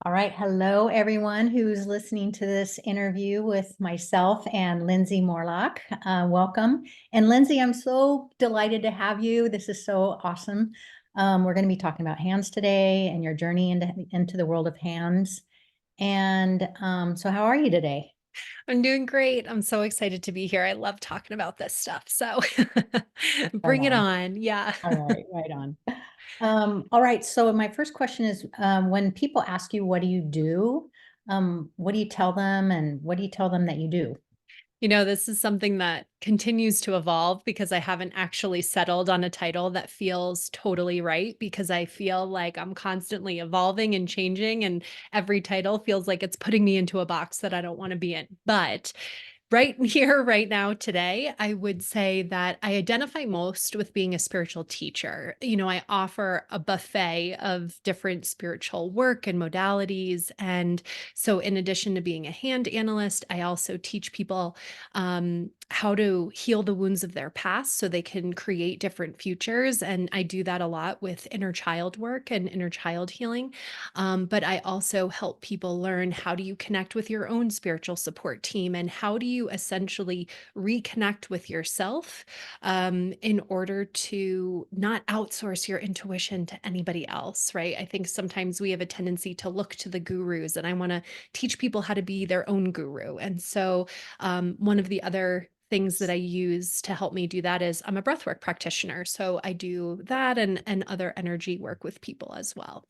All right. Hello, everyone who's listening to this interview with myself and Lindsay Morlock. Welcome. And Lindsay, I'm so delighted to have you. This is so awesome. We're going to be talking about hands today and your journey into the world of hands. And so how are you today? I'm doing great. I'm so excited to be here. I love talking about this stuff. So Right bring it on. on. Yeah. All right, right on. All right. So my first question is, when people ask you, what do you do? What do you tell them and what do you tell them that you do? This is something that continues to evolve because I haven't actually settled on a title that feels totally right because I feel like I'm constantly evolving and changing, and every title feels like it's putting me into a box that I don't want to be in. But right here, right now, today, I would say that I identify most with being a spiritual teacher. I offer a buffet of different spiritual work and modalities. And so, in addition to being a hand analyst, I also teach people how to heal the wounds of their past so they can create different futures. And I do that a lot with inner child work and inner child healing. But I also help people learn, how do you connect with your own spiritual support team, and how do you essentially reconnect with yourself in order to not outsource your intuition to anybody else, right? I think sometimes we have a tendency to look to the gurus, and I want to teach people how to be their own guru. And so, one of the other things that I use to help me do that is I'm a breathwork practitioner. So I do that and other energy work with people as well.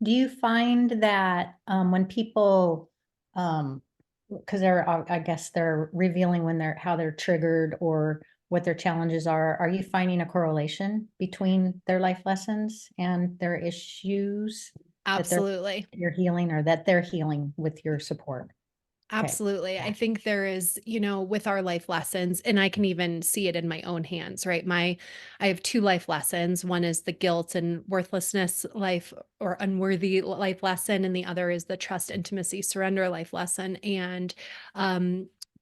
Do you find that when people, because I guess they're revealing when how they're triggered or what their challenges are you finding a correlation between their life lessons and their issues that Absolutely. you're healing or that they're healing with your support? Okay. Absolutely. I think there is, with our life lessons, and I can even see it in my own hands, right? I have two life lessons. One is the guilt and worthlessness life or unworthy life lesson, and the other is the trust, intimacy, surrender life lesson. And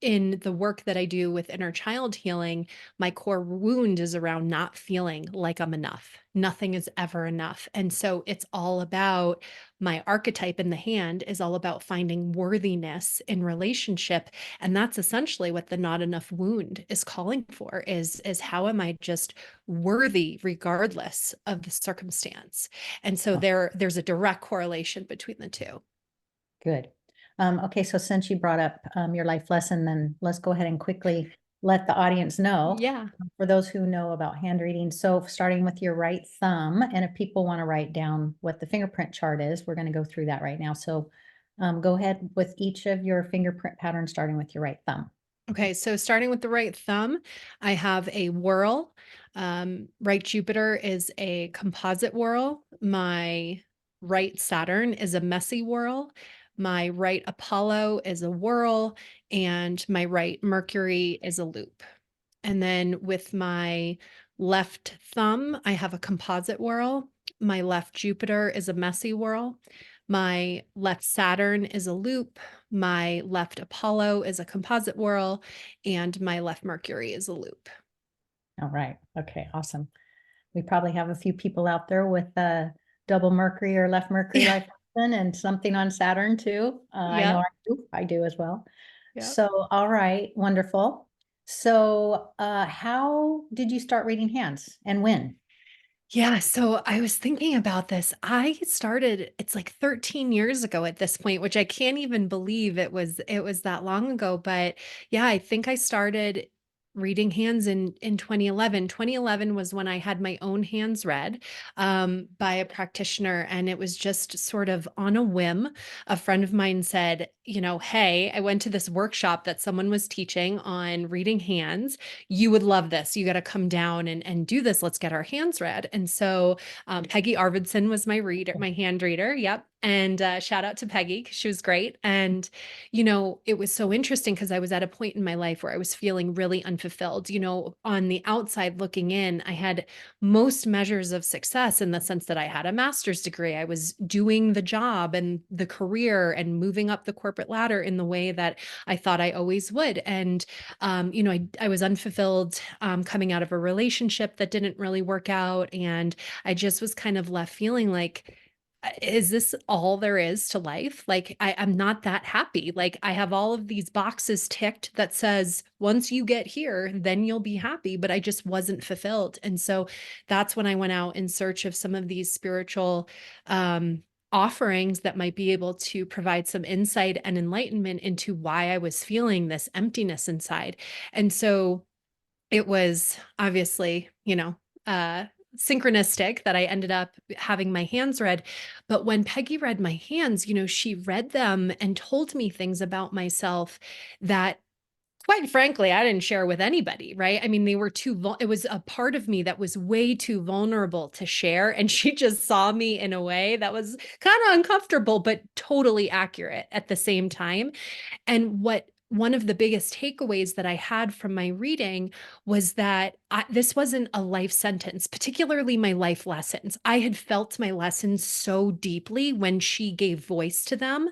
in the work that I do with inner child healing, my core wound is around not feeling like I'm enough. Nothing is ever enough. And so it's all about, my archetype in the hand is all about finding worthiness in relationship. And that's essentially what the not enough wound is calling for, is how am I just worthy regardless of the circumstance? And so there's a direct correlation between the two. Good. Okay, so since you brought up your life lesson, then let's go ahead and quickly let the audience know, Yeah. for those who know about hand reading. So starting with your right thumb, and if people want to write down what the fingerprint chart is, we're going to go through that right now. So go ahead with each of your fingerprint patterns, starting with your right thumb. Okay, so starting with the right thumb, I have a whorl. Right Jupiter is a composite whorl. My right Saturn is a messy whorl. My right Apollo is a whorl, and my right Mercury is a loop. And then with my left thumb, I have a composite whorl. My left Jupiter is a messy whorl. My left Saturn is a loop. My left Apollo is a composite whorl. And my left Mercury is a loop. All right. Okay, awesome. We probably have a few people out there with double Mercury or left Mercury Yeah. life lesson and something on Saturn too. I know Yep. I do as well. Yep. So, all right, wonderful. So, how did you start reading hands and when? Yeah, so I was thinking about this. I started, it's like 13 years ago at this point, which I can't even believe it was that long ago, but yeah, I think I started reading hands in 2011. 2011 was when I had my own hands read by a practitioner, and it was just sort of on a whim. A friend of mine said, hey, I went to this workshop that someone was teaching on reading hands. You would love this. You got to come down and do this. Let's get our hands read. And so Peggy Arvidson was my reader, my hand reader. Yep. And shout out to Peggy because she was great. And, it was so interesting because I was at a point in my life where I was feeling really unfulfilled. On the outside looking in, I had most measures of success in the sense that I had a master's degree. I was doing the job and the career and moving up the corporate ladder in the way that I thought I always would. And I was unfulfilled coming out of a relationship that didn't really work out. And I just was kind of left feeling like Is this all there is to life? Like, I'm not that happy. Like, I have all of these boxes ticked that says, once you get here, then you'll be happy. But I just wasn't fulfilled. And so that's when I went out in search of some of these spiritual offerings that might be able to provide some insight and enlightenment into why I was feeling this emptiness inside. And so it was obviously, synchronistic that I ended up having my hands read. But when Peggy read my hands, she read them and told me things about myself that, quite frankly, I didn't share with anybody, right? I mean, they were it was a part of me that was way too vulnerable to share. And she just saw me in a way that was kind of uncomfortable, but totally accurate at the same time. And one of the biggest takeaways that I had from my reading was that this wasn't a life sentence, particularly my life lessons. I had felt my lessons so deeply when she gave voice to them.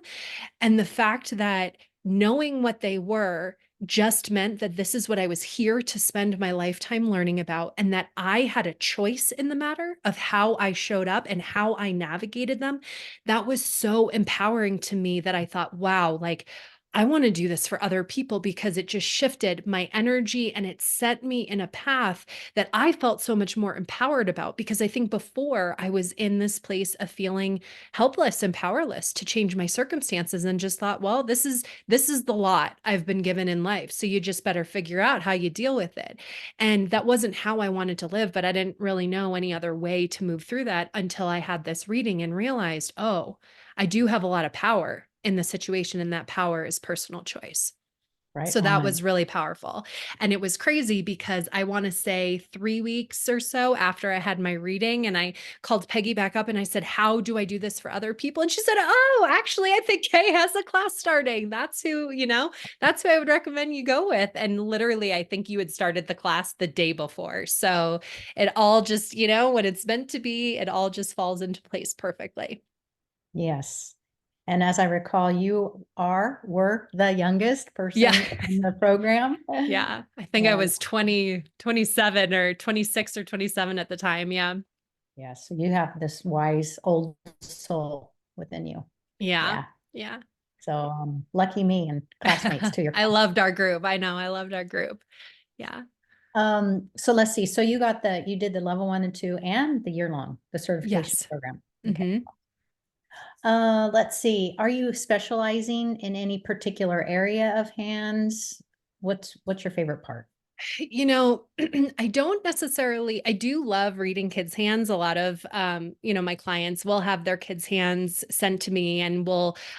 And the fact that knowing what they were just meant that this is what I was here to spend my lifetime learning about, and that I had a choice in the matter of how I showed up and how I navigated them. That was so empowering to me that I thought, wow, like, I want to do this for other people because it just shifted my energy and it set me in a path that I felt so much more empowered about. Because I think before I was in this place of feeling helpless and powerless to change my circumstances, and just thought, well, this is the lot I've been given in life, so you just better figure out how you deal with it. And that wasn't how I wanted to live, but I didn't really know any other way to move through that until I had this reading and realized, oh, I do have a lot of power in the situation, and that power is personal choice. Right So that on. was really powerful. And it was crazy because I want to say 3 weeks or so after I had my reading, and I called Peggy back up and I said, how do I do this for other people? And she said, oh, actually, I think Kay has a class starting. That's who I would recommend you go with. And literally, I think you had started the class the day before. So it all just, when it's meant to be, it all just falls into place perfectly. Yes. And as I recall, were the youngest Yeah. person in the program. Yeah. I think I And was 20, 27 or 26 or 27 at the time. Yeah. yes, so you have this wise old soul within you. Yeah. Yeah. Yeah. So lucky me and classmates to your I class. loved our group. I know. I loved our group. Yeah. So let's see. So you did the level 1 and 2 and the year long, the certification Yes. program. Okay. Hmm. Let's see. Are you specializing in any particular area of hands? What's your favorite part? I don't necessarily, I do love reading kids' hands. A lot of, my clients will have their kids' hands sent to me, and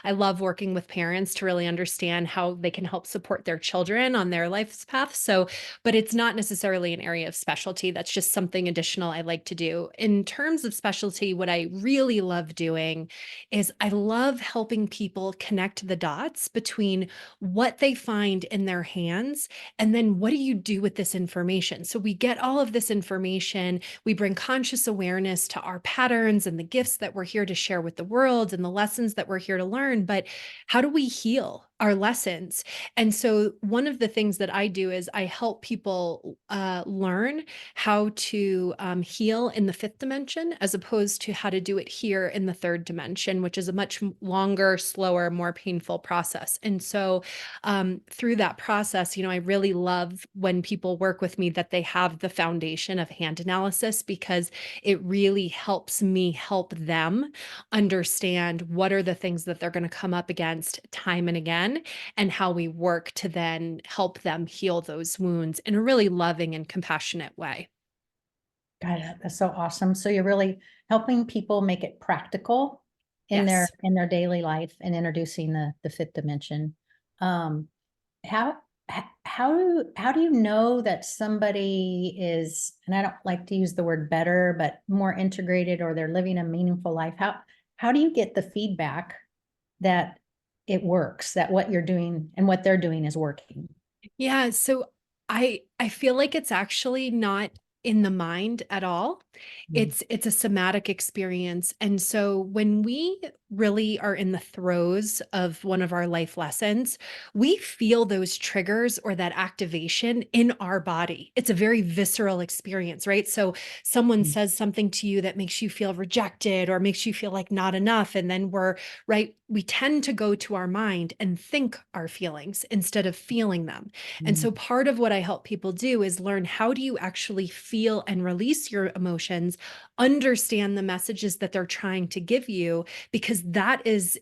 I love working with parents to really understand how they can help support their children on their life's path. So, but it's not necessarily an area of specialty. That's just something additional I like to do. In terms of specialty, what I really love doing is I love helping people connect the dots between what they find in their hands and then what do you do with this information? So we get all of this information, we bring conscious awareness to our patterns and the gifts that we're here to share with the world and the lessons that we're here to learn. But how do we heal our lessons? And so one of the things that I do is I help people learn how to heal in the fifth dimension as opposed to how to do it here in the third dimension, which is a much longer, slower, more painful process. And so through that process, I really love when people work with me that they have the foundation of hand analysis, because it really helps me help them understand what are the things that they're going to come up against time and again, and how we work to then help them heal those wounds in a really loving and compassionate way. God, that's so awesome. So you're really helping people make it practical in their Yes. daily life and introducing the fifth dimension. Um, how how do you know that somebody is, and I don't like to use the word better, but more integrated, or they're living a meaningful life? How do you get the feedback that it works, that what you're doing and what they're doing is working? Yeah, so I feel like it's actually not in the mind at all. Mm, It's a somatic experience. And so when we really are in the throes of one of our life lessons, we feel those triggers or that activation in our body. It's a very visceral experience, right? So someone mm, says something to you that makes you feel rejected or makes you feel like not enough. And then right, we tend to go to our mind and think our feelings instead of feeling them. And so mm, part of what I help people do is learn, how do you actually feel and release your emotions, understand the messages that they're trying to give you, because that is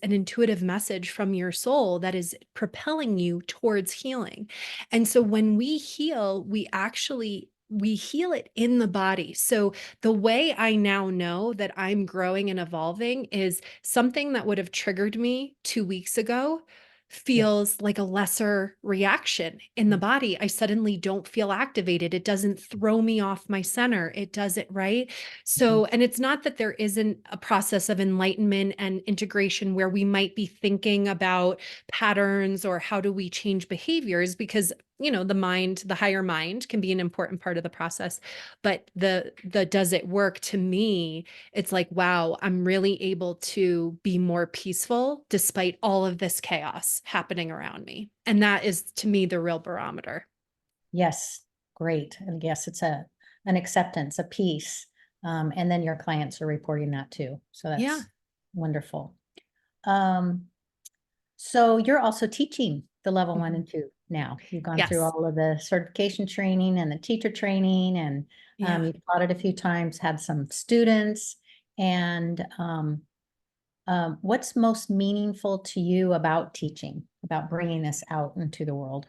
an intuitive message from your soul that is propelling you towards healing. And so when we heal, we heal it in the body. So the way I now know that I'm growing and evolving is something that would have triggered me 2 weeks ago yes. feels like a lesser reaction in the Mm, body. I suddenly don't feel activated. It doesn't throw me off my center. It does it right. mhm, So, and it's not that there isn't a process of enlightenment and integration where we might be thinking about patterns or how do we change behaviors, because the mind, the higher mind can be an important part of the process. But the does it work, to me, it's like, wow, I'm really able to be more peaceful despite all of this chaos happening around me. And that is, to me, the real barometer. yes, great. And yes, it's an acceptance, a peace. And then your clients are reporting that too. So Yeah. that's wonderful. Um, so you're also teaching the level one Mhm. and two now. You've gone through Yes. all of the certification training and the teacher training, and Yeah. you've taught it a few times, had some students. And what's most meaningful to you about teaching, about bringing this out into the world?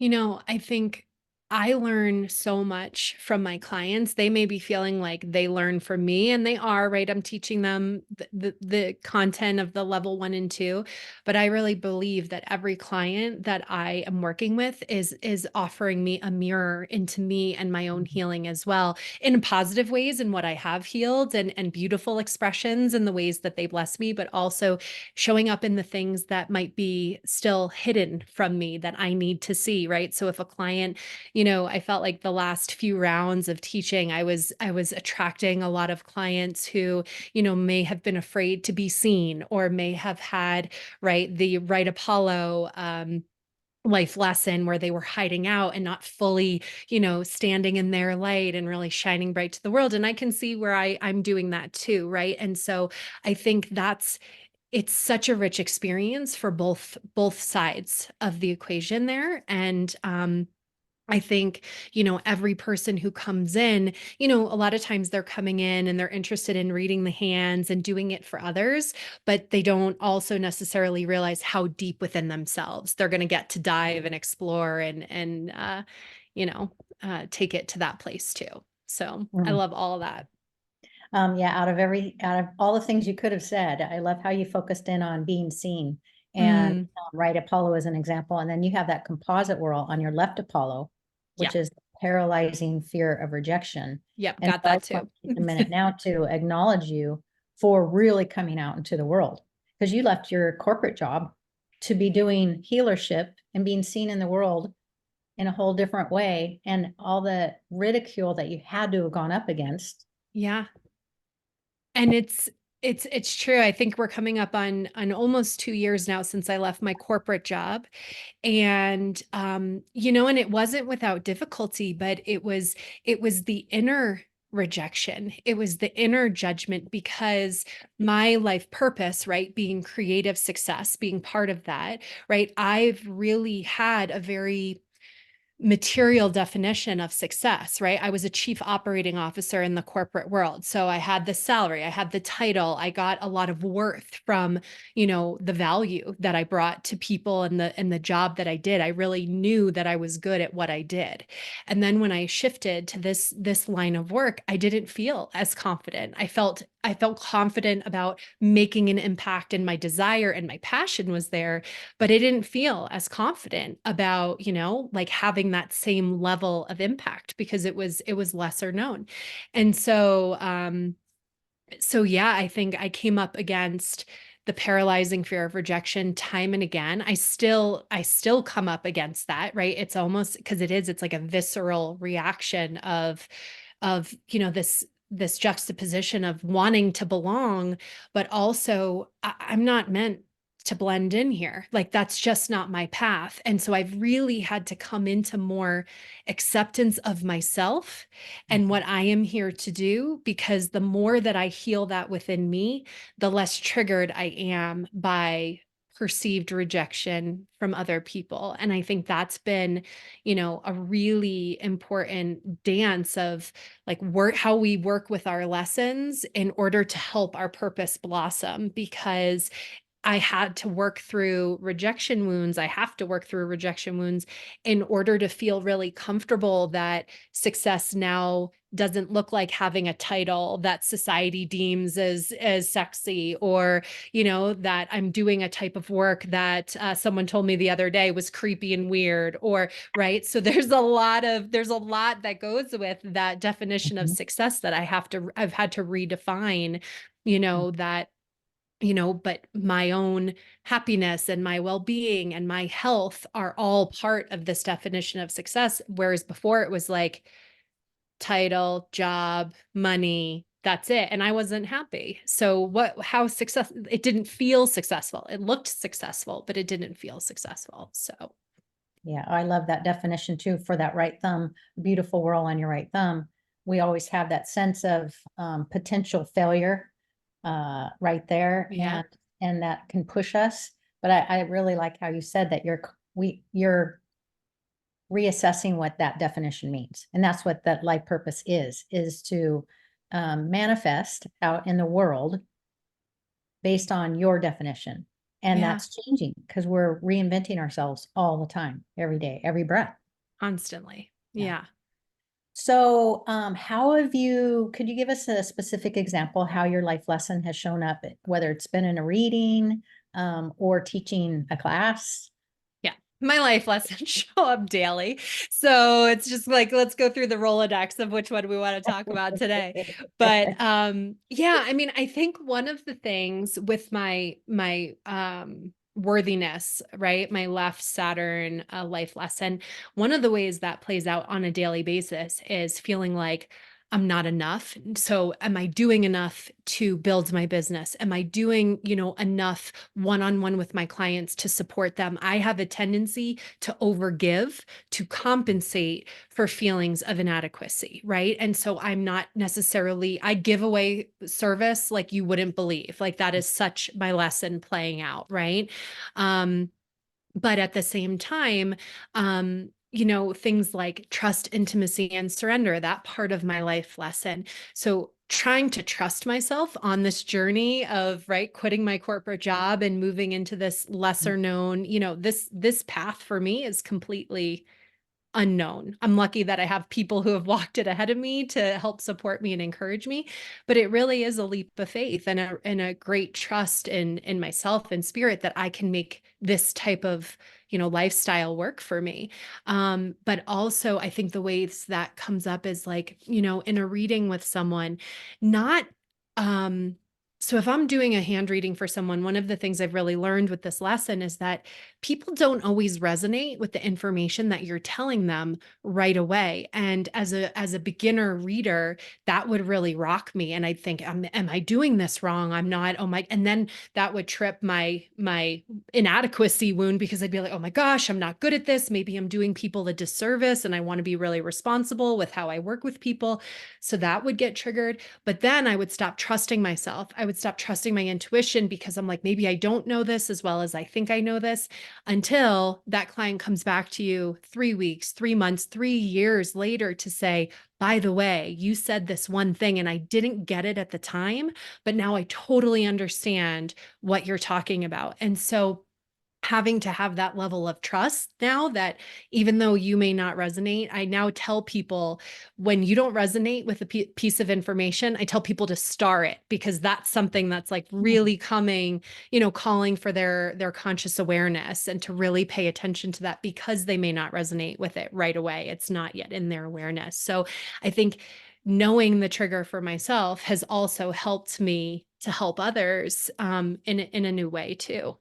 I think I learn so much from my clients. They may be feeling like they learn from me, and they are, right? I'm teaching them the content of the level 1 and 2, but I really believe that every client that I am working with is offering me a mirror into me and my own Mhm, healing as well, in positive ways, in what I have healed, and beautiful expressions in the ways that they bless me, but also showing up in the things that might be still hidden from me that I need to see, right? So if a client, I felt like the last few rounds of teaching, I was attracting a lot of clients who, may have been afraid to be seen, or may have had, right, the right Apollo life lesson where they were hiding out and not fully, standing in their light and really shining bright to the world. And I can see where I'm doing that too, right? And so I think it's such a rich experience for both sides of the equation there. And I think, every person who comes in, a lot of times they're coming in and they're interested in reading the hands and doing it for others, but they don't also necessarily realize how deep within themselves they're going to get to dive and explore and you know, take it to that place too. So I mm. love all of that. Yeah, out of all the things you could have said, I love how you focused in on being seen. And Mm, right, Apollo is an example. And then you have that composite whirl on your left Apollo, yeah. which is paralyzing fear of rejection. Yep. And Got so I that just want too. to take a minute now to acknowledge you for really coming out into the world, because you left your corporate job to be doing healership and being seen in the world in a whole different way. And all the ridicule that you had to have gone up against. Yeah. And it's true. I think we're coming up on almost 2 years now since I left my corporate job. And and it wasn't without difficulty, but it was the inner rejection. It was the inner judgment, because my life purpose, right, being creative success, being part of that, right? I've really had a very material definition of success, right? I was a chief operating officer in the corporate world. So I had the salary, I had the title, I got a lot of worth from, the value that I brought to people and the job that I did. I really knew that I was good at what I did. And then when I shifted to this line of work, I didn't feel as confident. I felt confident about making an impact, and my desire and my passion was there, but I didn't feel as confident about, like having that same level of impact, because it was lesser known. And so yeah, I think I came up against the paralyzing fear of rejection time and again. I still come up against that, right? It's almost because it's like a visceral reaction of, this juxtaposition of wanting to belong, but also I'm not meant to blend in here. Like that's just not my path. And so I've really had to come into more acceptance of myself and what I am here to do, because the more that I heal that within me, the less triggered I am by perceived rejection from other people. And I think that's been, a really important dance of like how we work with our lessons in order to help our purpose blossom, because I had to work through rejection wounds. I have to work through rejection wounds in order to feel really comfortable that success now doesn't look like having a title that society deems as sexy, or that I'm doing a type of work that someone told me the other day was creepy and weird, or right. So there's a lot that goes with that definition of Mhm. success that I've had to redefine, that but my own happiness and my well-being and my health are all part of this definition of success. Whereas before it was like title, job, money, that's it. And I wasn't happy. So how success, it didn't feel successful. It looked successful, but it didn't feel successful. So Yeah, I love that definition too for that right thumb, beautiful whirl on your right thumb. We always have that sense of potential failure right there, yeah, and that can push us. But I really like how you said that you're reassessing what that definition means, and that's what that life purpose is to manifest out in the world based on your definition. And yeah, that's changing because we're reinventing ourselves all the time, every day, every breath. constantly. Yeah. Yeah. So, could you give us a specific example how your life lesson has shown up, whether it's been in a reading, or teaching a class? Yeah. My life lessons show up daily. So it's just like, let's go through the Rolodex of which one we want to talk about today. But yeah, I mean, I think one of the things with my worthiness, right? My left Saturn life lesson, one of the ways that plays out on a daily basis is feeling like I'm not enough. So am I doing enough to build my business? Am I doing, enough one-on-one with my clients to support them? I have a tendency to overgive to compensate for feelings of inadequacy, right? And so I give away service like you wouldn't believe. Like that is such my lesson playing out, right? Um, but at the same time, things like trust, intimacy, and surrender, that part of my life lesson. So trying to trust myself on this journey of right quitting my corporate job and moving into this lesser known, this path for me is completely unknown. I'm lucky that I have people who have walked it ahead of me to help support me and encourage me, but it really is a leap of faith and a great trust in myself and spirit that I can make this type of, lifestyle work for me. But also I think the ways that comes up is like, in a reading with someone, not um so if I'm doing a hand reading for someone, one of the things I've really learned with this lesson is that people don't always resonate with the information that you're telling them right away. And as a beginner reader, that would really rock me. And I'd think, am I doing this wrong? I'm not. Oh my. And then that would trip my inadequacy wound, because I'd be like, oh my gosh, I'm not good at this. Maybe I'm doing people a disservice and I want to be really responsible with how I work with people. So that would get triggered. But then I would stop trusting myself. I would stop trusting my intuition, because I'm like, maybe I don't know this as well as I think I know this, until that client comes back to you 3 weeks, 3 months, 3 years later to say, by the way, you said this one thing and I didn't get it at the time, but now I totally understand what you're talking about. And so having to have that level of trust now, that even though you may not resonate, I now tell people, when you don't resonate with a piece of information, I tell people to star it, because that's something that's like really coming, calling for their conscious awareness, and to really pay attention to that, because they may not resonate with it right away. It's not yet in their awareness. So I think knowing the trigger for myself has also helped me to help others in a new way too.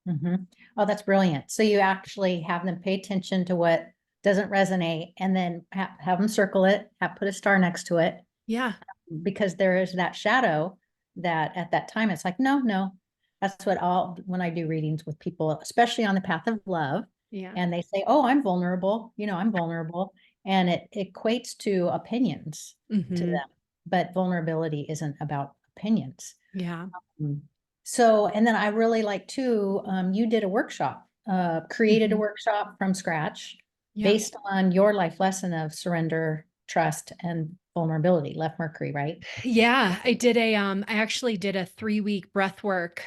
Mhm. Oh, that's brilliant. So you actually have them pay attention to what doesn't resonate and then have them circle it, put a star next to it, Yeah. because there is that shadow that at that time it's like, no, no. That's what all when I do readings with people, especially on the path of love, Yeah. and they say, oh, I'm vulnerable, I'm vulnerable. And it equates to opinions to Hmm. them. But vulnerability isn't about opinions. Yeah. Mm. So, and then I really like too, you did a workshop, created a Hmm. workshop from scratch Yeah. based on your life lesson of surrender, trust, and vulnerability, left Mercury, right? Yeah, I actually did a 3-week breath work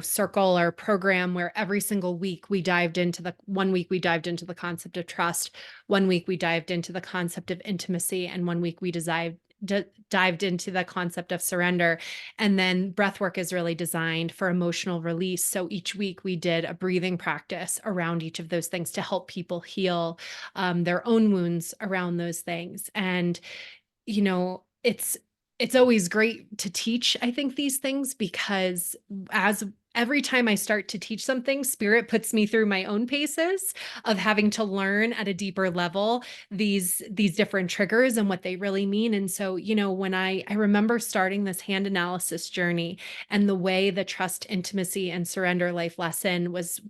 circle or program where every single week we dived into the one week we dived into the concept of trust, one week we dived into the concept of intimacy, and one week we dived into the concept of surrender. And then breathwork is really designed for emotional release. So each week we did a breathing practice around each of those things to help people heal their own wounds around those things. And it's always great to teach, I think, these things because as every time I start to teach something, spirit puts me through my own paces of having to learn at a deeper level these different triggers and what they really mean. And so, when I remember starting this hand analysis journey and the way the trust, intimacy, and surrender life lesson was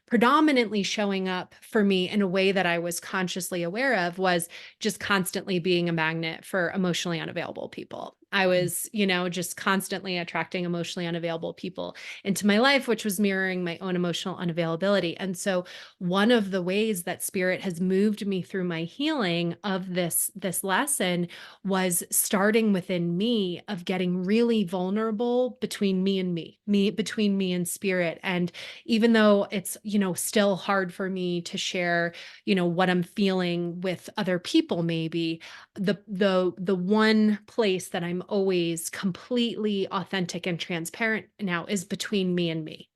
predominantly showing up for me in a way that I was consciously aware of was just constantly being a magnet for emotionally unavailable people. I was, just constantly attracting emotionally unavailable people into my life, which was mirroring my own emotional unavailability. And so one of the ways that spirit has moved me through my healing of this lesson was starting within me of getting really vulnerable between me between me and spirit. And even though it's, still hard for me to share what I'm feeling with other people, maybe the one place that I'm always completely authentic and transparent now is between me and me.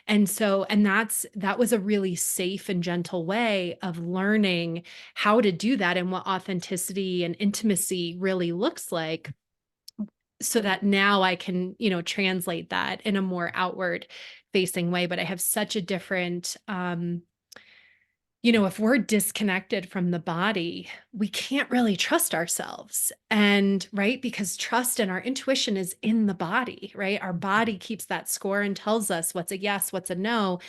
And so that was a really safe and gentle way of learning how to do that and what authenticity and intimacy really looks like, so that now I can, translate that in a more outward facing way. But I have such a different if we're disconnected from the body, we can't really trust ourselves. And right, because trust and our intuition is in the body, right? Our body keeps that score and tells us what's a yes, what's a no,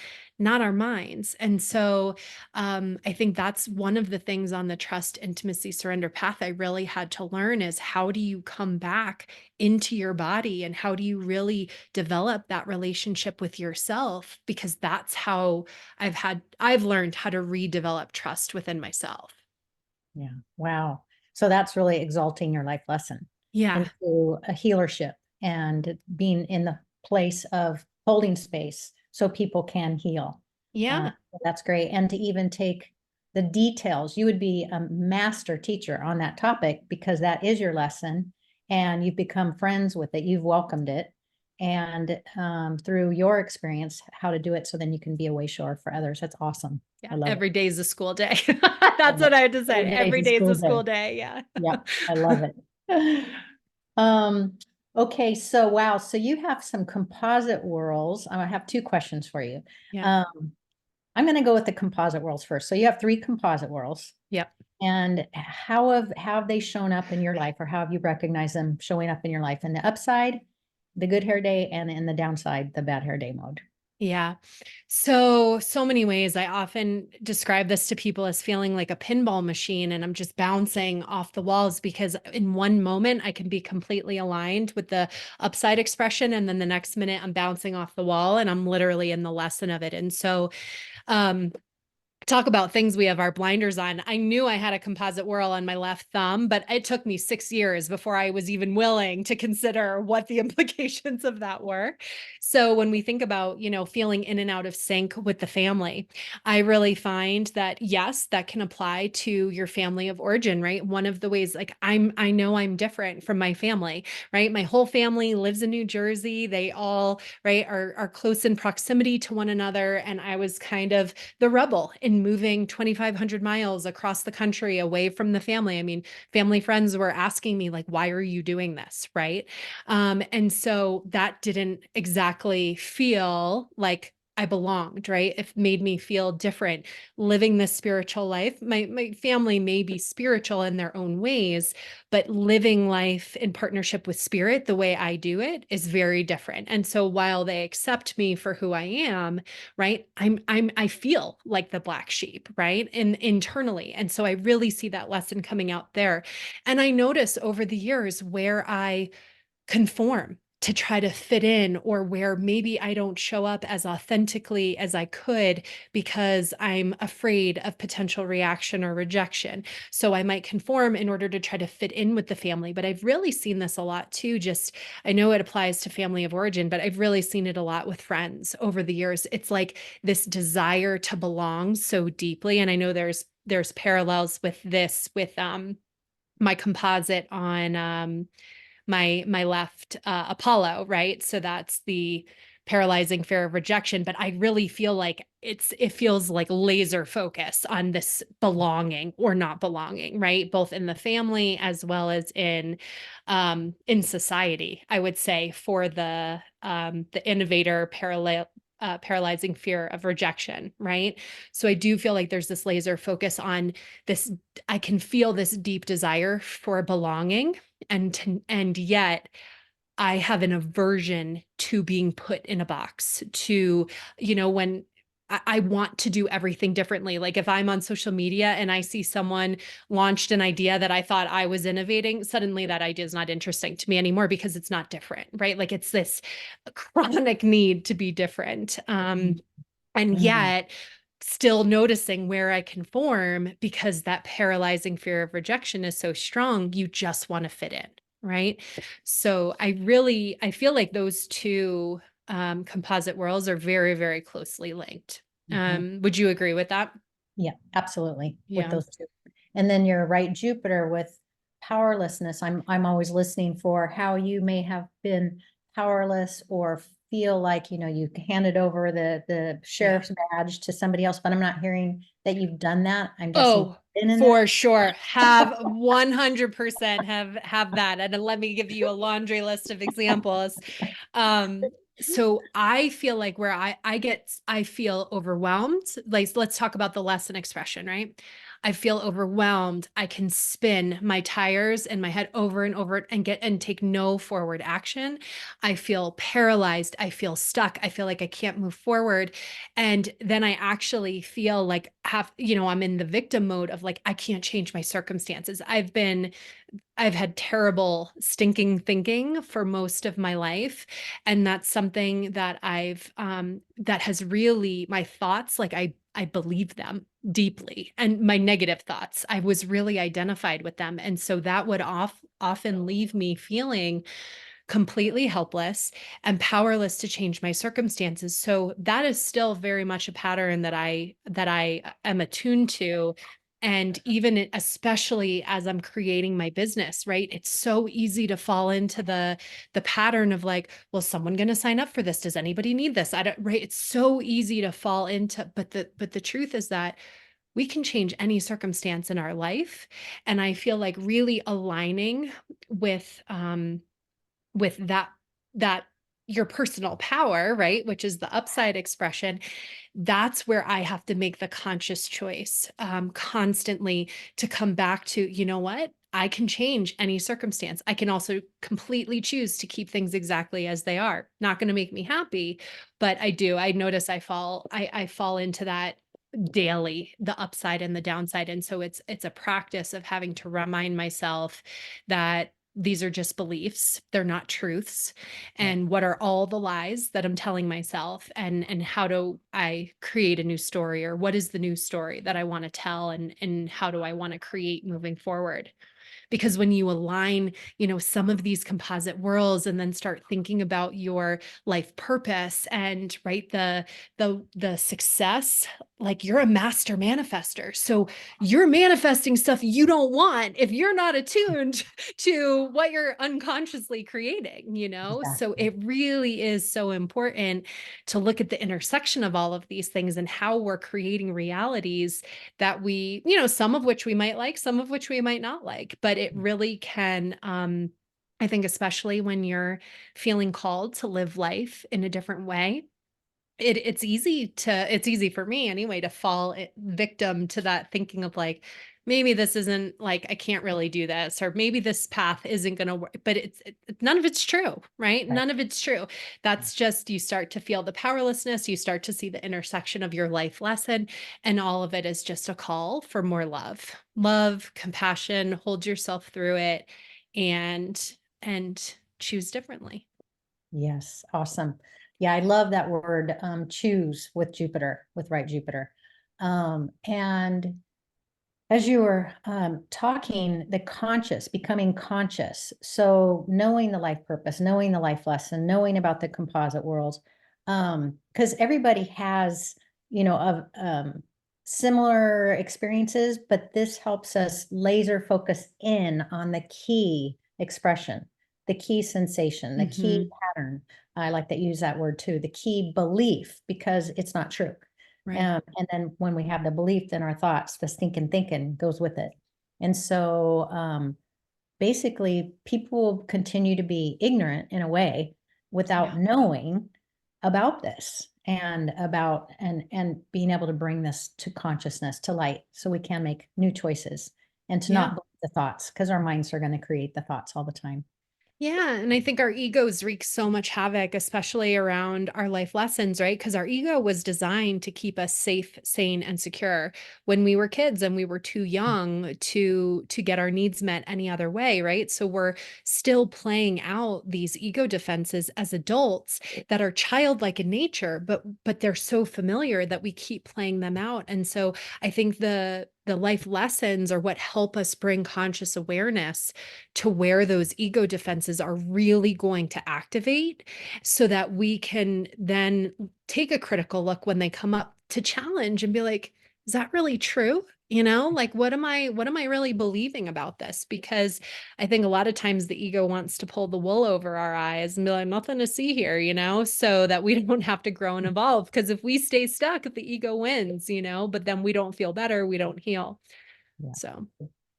not our minds. And so I think that's one of the things on the trust, intimacy, surrender path I really had to learn is how do you come back into your body and how do you really develop that relationship with yourself? Because that's how I've learned how to redevelop trust within myself. Yeah. Wow. So that's really exalting your life lesson Yeah. into a healership and being in the place of holding space so people can heal. Yeah. That's great. And to even take the details, you would be a master teacher on that topic because that is your lesson and you've become friends with it. You've welcomed it. And through your experience, how to do it so then you can be a way shower for others. That's awesome. Yeah. I love it. Every day is a school day. That's Love it. what I had to say. Every day is Every a day is school a day. school day. Yeah. Yep, I love it. Um, okay, so wow, so you have some composite whorls. I have two questions for you. Yeah. Um, I'm going to go with the composite whorls first. So you have three composite whorls, Yep. and how have they shown up in your life, or how have you recognized them showing up in your life in the upside, the good hair day, and in the downside, the bad hair day mode? Yeah. So many ways. I often describe this to people as feeling like a pinball machine and I'm just bouncing off the walls because in one moment I can be completely aligned with the upside expression and then the next minute I'm bouncing off the wall and I'm literally in the lesson of it. And so um talk about things we have our blinders on. I knew I had a composite whorl on my left thumb, but it took me 6 years before I was even willing to consider what the implications of that were. So when we think about, feeling in and out of sync with the family, I really find that yes, that can apply to your family of origin, right? One of the ways like I know I'm different from my family, right? My whole family lives in New Jersey. They all, right, are close in proximity to one another and I was kind of the rebel in then moving 2,500 miles across the country away from the family. I mean, family friends were asking me like, why are you doing this? Right. And so that didn't exactly feel like I belonged, right? It made me feel different living this spiritual life. My family may be spiritual in their own ways, but living life in partnership with spirit, the way I do it, is very different. And so while they accept me for who I am, right? I feel like the black sheep, right? And internally. And so I really see that lesson coming out there. And I notice over the years where I conform to try to fit in, or where maybe I don't show up as authentically as I could because I'm afraid of potential reaction or rejection. So I might conform in order to try to fit in with the family. But I've really seen this a lot too. Just, I know it applies to family of origin, but I've really seen it a lot with friends over the years. It's like this desire to belong so deeply. And I know there's parallels with this with my composite on my left Apollo, right? So that's the paralyzing fear of rejection. But I really feel like it feels like laser focus on this belonging or not belonging, right? Both in the family as well as in society, I would say, for the innovator parallel paralyzing fear of rejection, right? So I do feel like there's this laser focus on this. I can feel this deep desire for belonging, and yet I have an aversion to being put in a box, to, when I want to do everything differently. Like if I'm on social media and I see someone launched an idea that I thought I was innovating, suddenly that idea is not interesting to me anymore because it's not different, right? Like it's this chronic need to be different. And Mhm. yet still noticing where I conform, because that paralyzing fear of rejection is so strong, you just want to fit in, right? So I feel like those two composite worlds are very, very closely linked. Mhm. Would you agree with that? Yeah, absolutely, with Yeah. those two. And then you're right, Jupiter with powerlessness. I'm always listening for how you may have been powerless or feel like, you handed over the Yeah. sheriff's badge to somebody else, but I'm not hearing that you've done that. I'm guessing Oh, you've been in that. for sure. Have 100% have that. And then let me give you a laundry list of examples. So I feel like where I feel overwhelmed. Like let's talk about the lesson expression, right? I feel overwhelmed. I can spin my tires in my head over and over and take no forward action. I feel paralyzed. I feel stuck. I feel like I can't move forward. And then I actually feel like I'm in the victim mode of like, I can't change my circumstances. I've had terrible stinking thinking for most of my life. And that's something that that has really, my thoughts, like I believe them deeply, and my negative thoughts, I was really identified with them. And so that would often leave me feeling completely helpless and powerless to change my circumstances. So that is still very much a pattern that I am attuned to. And even especially as I'm creating my business, right? It's so easy to fall into the pattern of like, well, someone going to sign up for this? Does anybody need this? I don't, right? It's so easy to fall into, but the truth is that we can change any circumstance in our life. And I feel like really aligning with that your personal power, right, which is the upside expression, that's where I have to make the conscious choice constantly to come back to, you know what? I can change any circumstance. I can also completely choose to keep things exactly as they are. Not going to make me happy, but I do. I notice I fall into that daily, the upside and the downside. And so it's a practice of having to remind myself that these are just beliefs, they're not truths. Yeah. And what are all the lies that I'm telling myself, and how do I create a new story, or what is the new story that I want to tell, and how do I want to create moving forward? because when you align, some of these composite worlds and then start thinking about your life purpose and right, the success, like you're a master manifester. So you're manifesting stuff you don't want if you're not attuned to what you're unconsciously creating, So Exactly. it really is so important to look at the intersection of all of these things and how we're creating realities that we, some of which we might like, some of which we might not like, but it really can, I think, especially when you're feeling called to live life in a different way, it's easy for me anyway to fall victim to that thinking of like, maybe this isn't like, I can't really do this, or maybe this path isn't going to work, but none of it's true, right? Right. None of it's true. That's just, you start to feel the powerlessness, you start to see the intersection of your life lesson, and all of it is just a call for more love, compassion, hold yourself through it, and choose differently. Yes. Awesome. Yeah. I love that word, choose with Jupiter, with right Jupiter. And as you were talking, the conscious, becoming conscious. So knowing the life purpose, knowing the life lesson, knowing about the composite worlds, because everybody has, of similar experiences, but this helps us laser focus in on the key expression, the key sensation, the key Hmm. pattern. I like that, use that word too, the key belief, because it's not true. Right. And then when we have the belief, then our thoughts, the thinking goes with it. And so basically, people will continue to be ignorant in a way without Yeah. knowing about this and about and being able to bring this to consciousness, to light, so we can make new choices and to not Yeah. believe the thoughts, because our minds are going to create the thoughts all the time. Yeah. And I think our egos wreak so much havoc, especially around our life lessons, right? Because our ego was designed to keep us safe, sane, and secure when we were kids and we were too young to get our needs met any other way, right? So we're still playing out these ego defenses as adults that are childlike in nature, but they're so familiar that we keep playing them out. And so I think the life lessons are what help us bring conscious awareness to where those ego defenses are really going to activate, so that we can then take a critical look when they come up to challenge and be like, is that really true? Like, what am I really believing about this? Because I think a lot of times the ego wants to pull the wool over our eyes and be like, nothing to see here, so that we don't have to grow and evolve. Because if we stay stuck, the ego wins, but then we don't feel better, we don't heal. Yeah. So,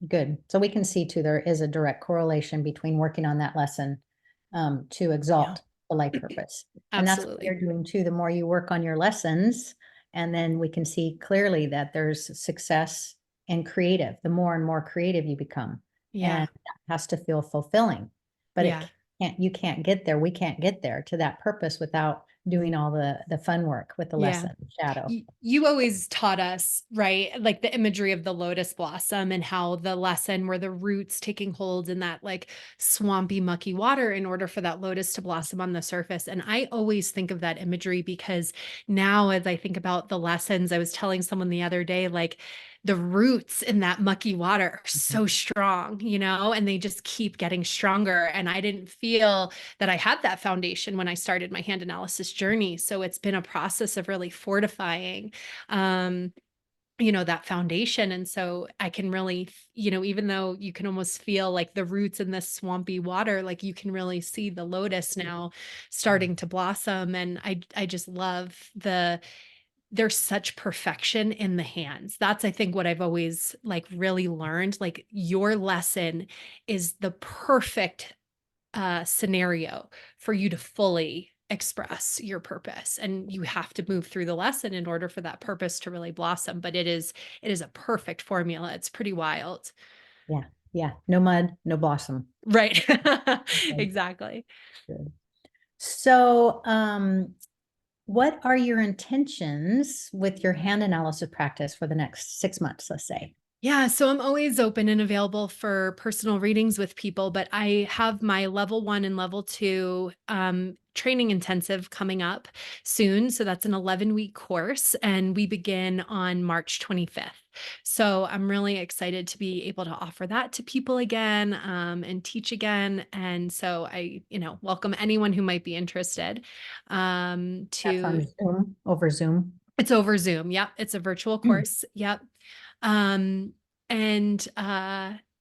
Good. So we can see too, there is a direct correlation between working on that lesson to yeah, exalt the life purpose. And that's what absolutely. you're doing too. The more you work on your lessons, and then we can see clearly that there's success in creative, the more and more creative you become. Yeah. And that has to feel fulfilling. But Yeah. it can't, you can't get there. We can't get there to that purpose without doing all the fun work with the Yeah. lesson, shadow. You always taught us, right? Like the imagery of the lotus blossom and how the lesson were the roots taking hold in that like swampy, mucky water in order for that lotus to blossom on the surface. And I always think of that imagery because now, as I think about the lessons, I was telling someone the other day, like the roots in that mucky water are so strong, and they just keep getting stronger. And I didn't feel that I had that foundation when I started my hand analysis journey. So it's been a process of really fortifying that foundation. And so I can really, even though you can almost feel like the roots in this swampy water, like you can really see the lotus now starting to blossom. And I just love there's such perfection in the hands. That's, I think, what I've always like really learned. Like your lesson is the perfect scenario for you to fully express your purpose, and you have to move through the lesson in order for that purpose to really blossom. But it is a perfect formula. It's pretty wild. Yeah. Yeah. No mud, no blossom. Right. Okay, Exactly. good. So, what are your intentions with your hand analysis practice for the next 6 months, let's say? Yeah, so I'm always open and available for personal readings with people, but I have my level 1 and level 2 training intensive coming up soon. So that's an 11-week course, and we begin on March 25th. So I'm really excited to be able to offer that to people again, and teach again. And so welcome anyone who might be interested That's to. on Zoom, over Zoom. It's over Zoom. Yep, it's a virtual course. Yep. Um, and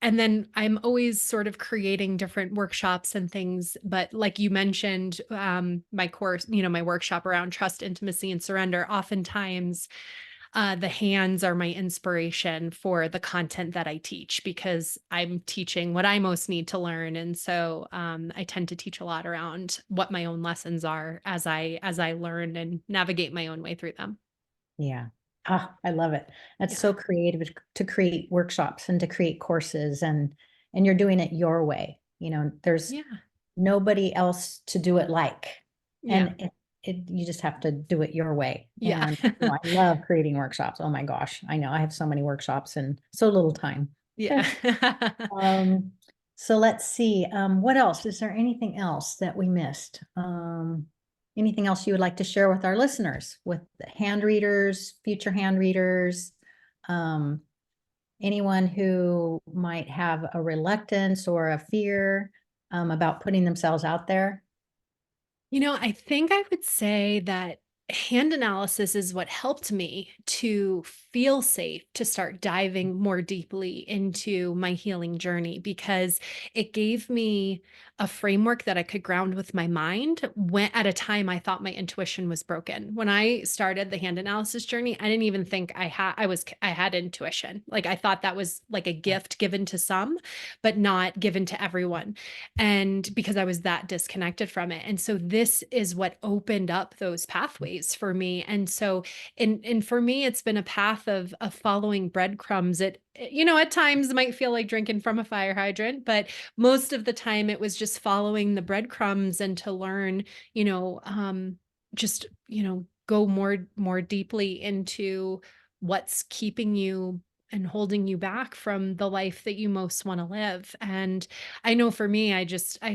then I'm always sort of creating different workshops and things, but like you mentioned, my course, my workshop around trust, intimacy, and surrender, oftentimes, the hands are my inspiration for the content that I teach because I'm teaching what I most need to learn. And so, I tend to teach a lot around what my own lessons are as I learn and navigate my own way through them. Yeah. Ah, I love it. That's Yeah. so creative to create workshops and to create courses, and you're doing it your way. There's Yeah. nobody else to do it like. Yeah. And you just have to do it your way. Yeah. And I love creating workshops. Oh my gosh. I know I have so many workshops and so little time. Yeah. Um, so let's see. What else? Is there anything else that we missed? Anything else you would like to share with our listeners, with the hand readers, future hand readers, um, anyone who might have a reluctance or a fear about putting themselves out there? I think I would say that hand analysis is what helped me to feel safe to start diving more deeply into my healing journey because it gave me a framework that I could ground with my mind when at a time I thought my intuition was broken. When I started the hand analysis journey, I didn't even think I had intuition. Like I thought that was like a gift given to some, but not given to everyone, and because I was that disconnected from it. And so this is what opened up those pathways for me. And so and for me it's been a path of following breadcrumbs. At times it might feel like drinking from a fire hydrant, but most of the time it was just following the breadcrumbs and to learn, just, go more deeply into what's keeping you and holding you back from the life that you most want to live. And I know for me, I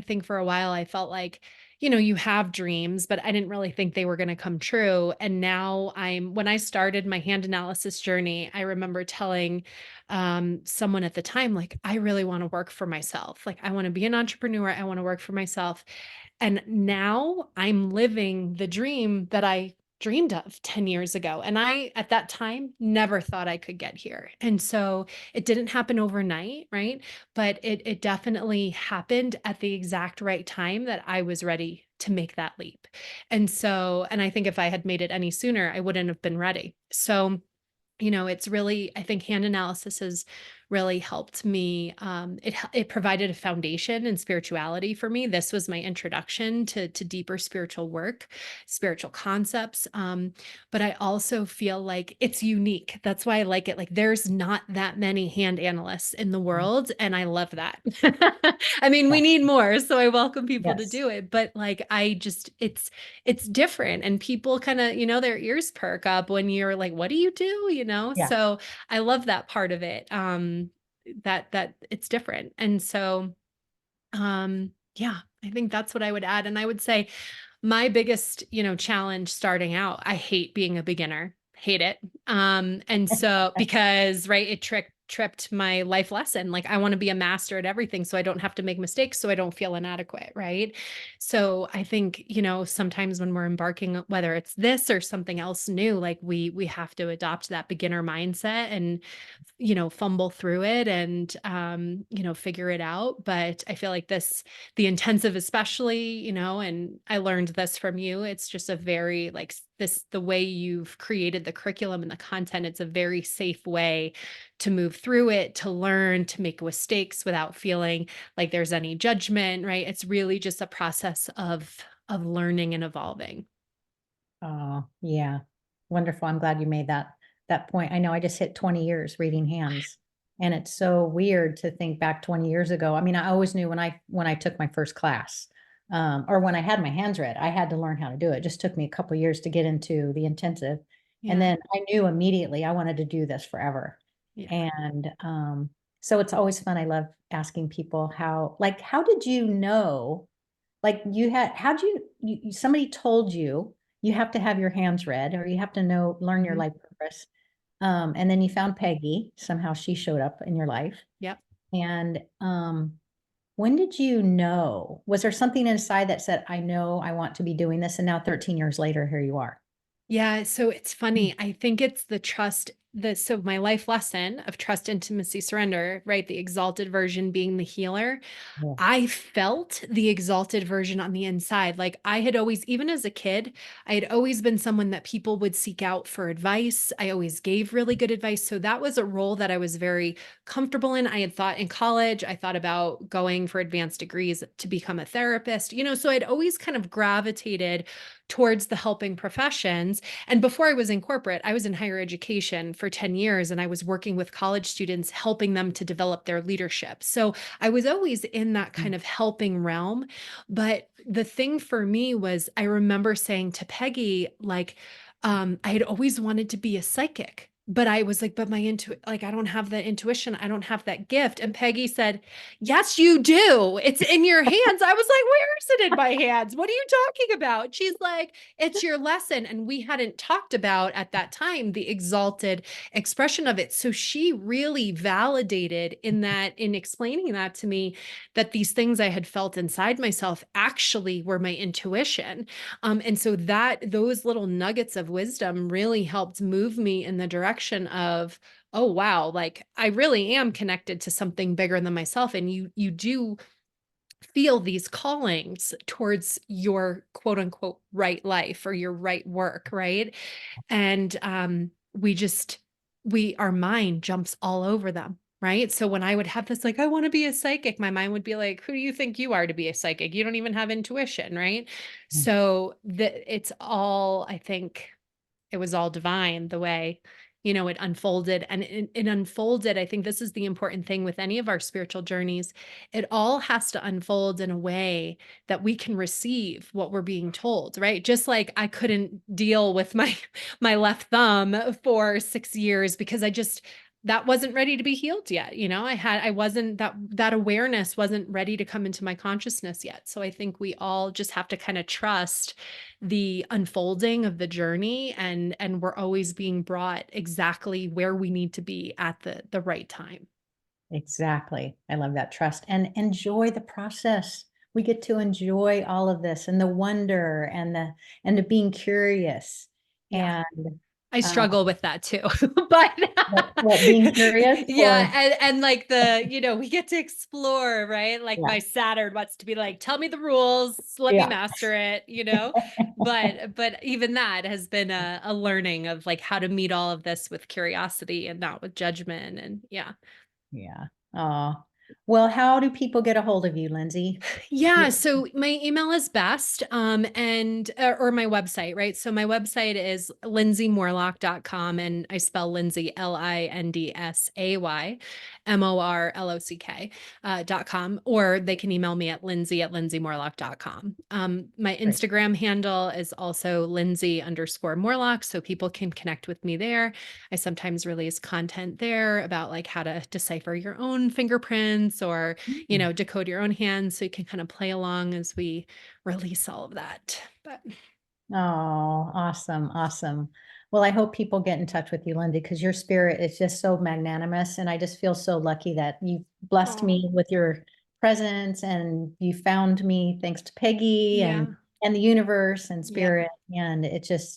think for a while I felt like, you have dreams, but I didn't really think they were going to come true. And now when I started my hand analysis journey, I remember telling someone at the time, like, I really want to work for myself. Like, I want to be an entrepreneur. I want to work for myself. And now I'm living the dream that I dreamed of 10 years ago. And I, at that time, never thought I could get here. And so it didn't happen overnight, right? But it definitely happened at the exact right time that I was ready to make that leap. And I think if I had made it any sooner, I wouldn't have been ready. So it's really, I think hand analysis has really helped me. It provided a foundation in spirituality for me. This was my introduction to deeper spiritual work, spiritual concepts. But I also feel like it's unique. That's why I like it. Like there's not that many hand analysts in the world, and I love that. I mean, we Yeah. need more, so I welcome people to Yes. do it. But like, it's different, and people kind of, their ears perk up when you're like, what do you do, Yeah. so I love that part of it, that it's different. And so yeah, I think that's what I would add. And I would say my biggest, challenge starting out, I hate being a beginner. Hate it. And so because right, it tripped my life lesson. Like I want to be a master at everything so I don't have to make mistakes, so I don't feel inadequate, right? So I think, sometimes when we're embarking, whether it's this or something else new, like we have to adopt that beginner mindset and fumble through it and figure it out. But I feel like the intensive especially, and I learned this from you, it's just a very like the way you've created the curriculum and the content, it's a very safe way to move through it, to learn, to make mistakes without feeling like there's any judgment, right? It's really just a process of learning and evolving. Oh, yeah. Wonderful. I'm glad you made that point. I know I just hit 20 years reading hands. And it's so weird to think back 20 years ago. I mean, I always knew when I took my first class, or when I had my hands read, I had to learn how to do it. It just took me a couple years to get into the intensive. And Yeah. then I knew immediately I wanted to do this forever. Yeah. And so it's always fun. I love asking people how did you know, like how'd somebody told you you have to have your hands read or you have to learn your Mhm. life purpose. And then you found Peggy, somehow she showed up in your life. Yep. And when did you know? Was there something inside that said, I know I want to be doing this? And now 13 years later, here you are. Yeah, so it's Mm. funny. I think it's the trust, so my life lesson of trust, intimacy, surrender, right? The exalted version being the healer. Yeah. I felt the exalted version on the inside. Like I had always, even as a kid, I had always been someone that people would seek out for advice. I always gave really good advice. So that was a role that I was very comfortable in. I had thought in college, I thought about going for advanced degrees to become a therapist, so I'd always kind of gravitated towards the helping professions. And before I was in corporate, I was in higher education for 10 years and I was working with college students, helping them to develop their leadership. So I was always in that kind of helping realm. But the thing for me was, I remember saying to Peggy, like, I had always wanted to be a psychic. But I was like, but like, I don't have that intuition. I don't have that gift. And Peggy said, yes, you do. It's in your hands. I was like, where is it in my hands? What are you talking about? She's like, it's your lesson. And we hadn't talked about at that time the exalted expression of it. So she really validated in explaining that to me, that these things I had felt inside myself actually were my intuition. And so those little nuggets of wisdom really helped move me in the direction of, oh wow, like I really am connected to something bigger than myself. And you do feel these callings towards your quote unquote right life or your right work, right? And our mind jumps all over them, right? So when I would have this, like, I want to be a psychic, my mind would be like, who do you think you are to be a psychic? You don't even have intuition, right? So it's all, I think it was all divine the way, it unfolded. And it unfolded. I think this is the important thing with any of our spiritual journeys. It all has to unfold in a way that we can receive what we're being told, right? Just like I couldn't deal with my my left thumb for 6 years because that wasn't ready to be healed yet. I wasn't, that awareness wasn't ready to come into my consciousness yet. So I think we all just have to kind of trust the unfolding of the journey, and we're always being brought exactly where we need to be at the right time. Exactly. I love that trust and enjoy the process. We get to enjoy all of this and the wonder and the being curious Yeah. and I uh, struggle with that too. But what being curious yeah, or and like we get to explore, right? Like yeah, my Saturn wants to be like, tell me the rules, let me yeah, master it. But even that has been a learning of like how to meet all of this with curiosity and not with judgment. And yeah. yeah. Oh, well, how do people get a hold of you, Lindsay? Yeah, so my email is best, and or my website, right? So my website is lindsaymorlock.com, and I spell Lindsay LINDSAY MORLOCK .com, or they can email me at lindsay@lindsaymorlock.com. My Great. Instagram handle is also Lindsay_Morlock, so people can connect with me there. I sometimes release content there about like how to decipher your own fingerprints or Mm. decode your own hands so you can kind of play along as we release all of that. But Oh, awesome. Awesome. Well, I hope people get in touch with you, Lindsay, because your spirit is just so magnanimous. And I just feel so lucky that you blessed oh, me with your presence and you found me thanks to Peggy yeah. and the universe and Yep. spirit. And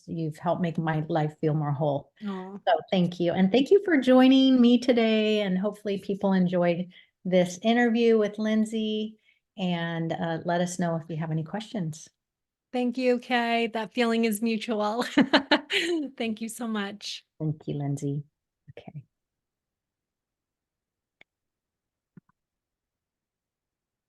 you've helped make my life feel more whole. Oh, So thank you. And thank you for joining me today. And hopefully people enjoyed this interview with Lindsay and let us know if you have any questions. thank you, Kay. That feeling is mutual. Thank you so much. Thank you, Lindsay. Okay.